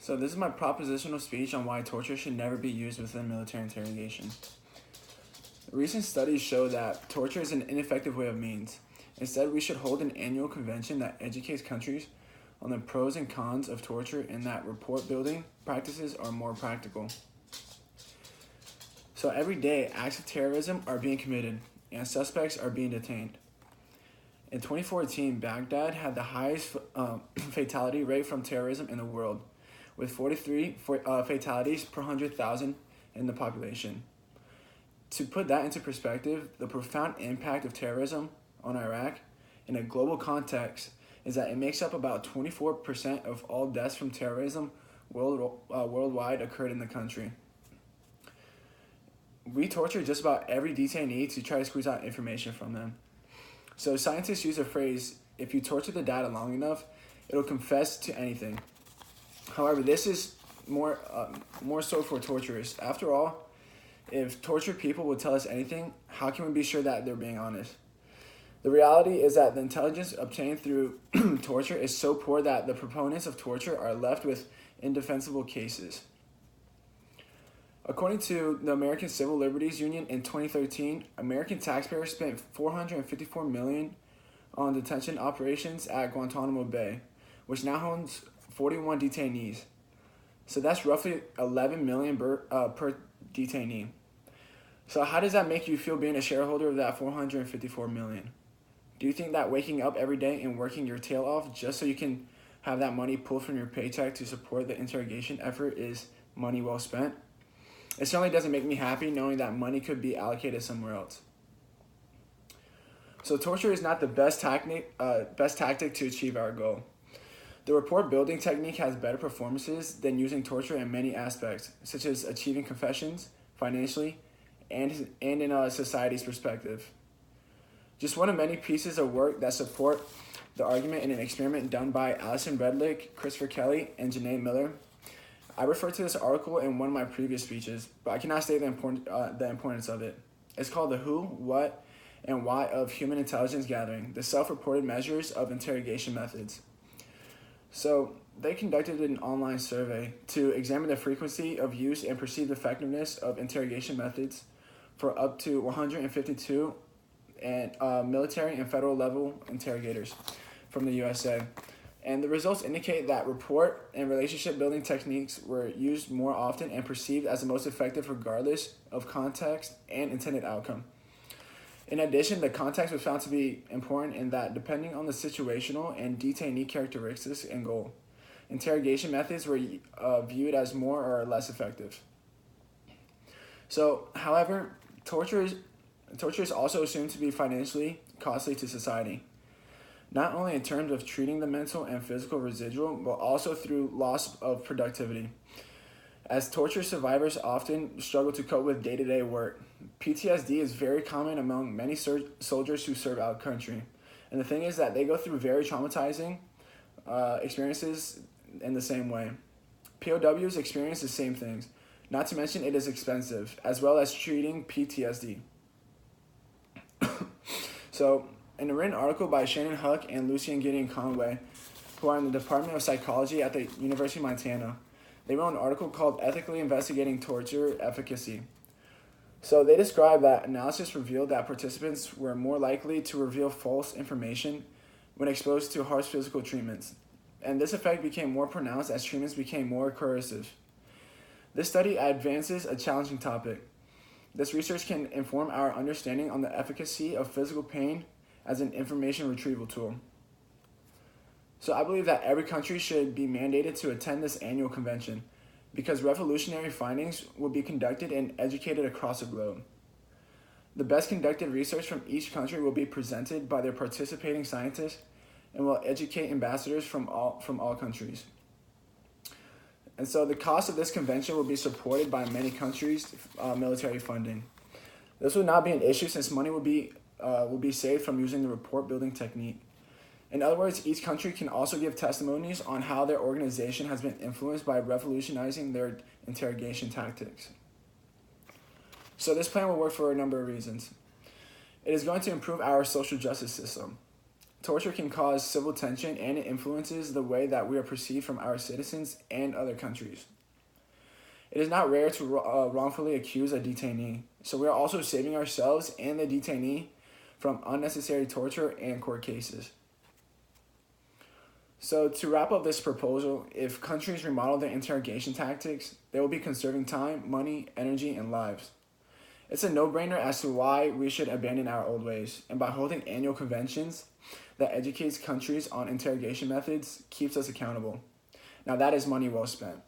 So this is my propositional speech on why torture should never be used within military interrogation. Recent studies show that torture is an ineffective way of means. Instead, we should hold an annual convention that educates countries on the pros and cons of torture and that report building practices are more practical. So every day, acts of terrorism are being committed and suspects are being detained. In 2014, Baghdad had the highest fatality rate from terrorism in the world, with 43 fatalities per 100,000 in the population. To put that into perspective, the profound impact of terrorism on Iraq in a global context is that it makes up about 24% of all deaths from terrorism worldwide occurred in the country. We torture just about every detainee to try to squeeze out information from them. So scientists use a phrase, if you torture the data long enough, it'll confess to anything. However, this is more so for torturers. After all, if tortured people would tell us anything, how can we be sure that they're being honest? The reality is that the intelligence obtained through torture is so poor that the proponents of torture are left with indefensible cases. According to the American Civil Liberties Union in 2013, American taxpayers spent $454 million on detention operations at Guantanamo Bay, which now holds 41 detainees. So that's roughly $11 million per detainee. So how does that make you feel being a shareholder of that $454 million? Do you think that waking up every day and working your tail off just so you can have that money pulled from your paycheck to support the interrogation effort is money well spent? It certainly doesn't make me happy knowing that money could be allocated somewhere else. So torture is not the best tactic to achieve our goal. The report building technique has better performances than using torture in many aspects, such as achieving confessions, financially, and in a society's perspective. Just one of many pieces of work that support the argument in an experiment done by Alison Redlich, Christopher Kelly, and Janae Miller. I referred to this article in one of my previous speeches, but I cannot state the importance of it. It's called The Who, What, and Why of Human Intelligence Gathering, the Self-Reported Measures of Interrogation Methods. So they conducted an online survey to examine the frequency of use and perceived effectiveness of interrogation methods for up to 152 military and federal level interrogators from the USA. And the results indicate that report and relationship building techniques were used more often and perceived as the most effective regardless of context and intended outcome. In addition, the context was found to be important in that depending on the situational and detainee characteristics and goal, interrogation methods were viewed as more or less effective. So, however, torture is also assumed to be financially costly to society, not only in terms of treating the mental and physical residual, but also through loss of productivity. As torture survivors often struggle to cope with day-to-day work, PTSD is very common among many soldiers who serve our country. And the thing is that they go through very traumatizing experiences in the same way. POWs experience the same things, not to mention it is expensive, as well as treating PTSD. So, in a written article by Shannon Huck and Lucian Gideon Conway, who are in the Department of Psychology at the University of Montana, they wrote an article called Ethically Investigating Torture Efficacy. So they described that analysis revealed that participants were more likely to reveal false information when exposed to harsh physical treatments, and this effect became more pronounced as treatments became more coercive. This study advances a challenging topic. This research can inform our understanding on the efficacy of physical pain as an information retrieval tool. So I believe that every country should be mandated to attend this annual convention because revolutionary findings will be conducted and educated across the globe. The best conducted research from each country will be presented by their participating scientists and will educate ambassadors from all countries. And so the cost of this convention will be supported by many countries' military funding. This will not be an issue since money will be saved from using the report building technique. In other words, each country can also give testimonies on how their organization has been influenced by revolutionizing their interrogation tactics. So this plan will work for a number of reasons. It is going to improve our social justice system. Torture can cause civil tension and it influences the way that we are perceived from our citizens and other countries. It is not rare to wrongfully accuse a detainee, so we are also saving ourselves and the detainee from unnecessary torture and court cases. So to wrap up this proposal, if countries remodel their interrogation tactics, they will be conserving time, money, energy, and lives. It's a no-brainer as to why we should abandon our old ways, and by holding annual conventions that educates countries on interrogation methods keeps us accountable. Now that is money well spent.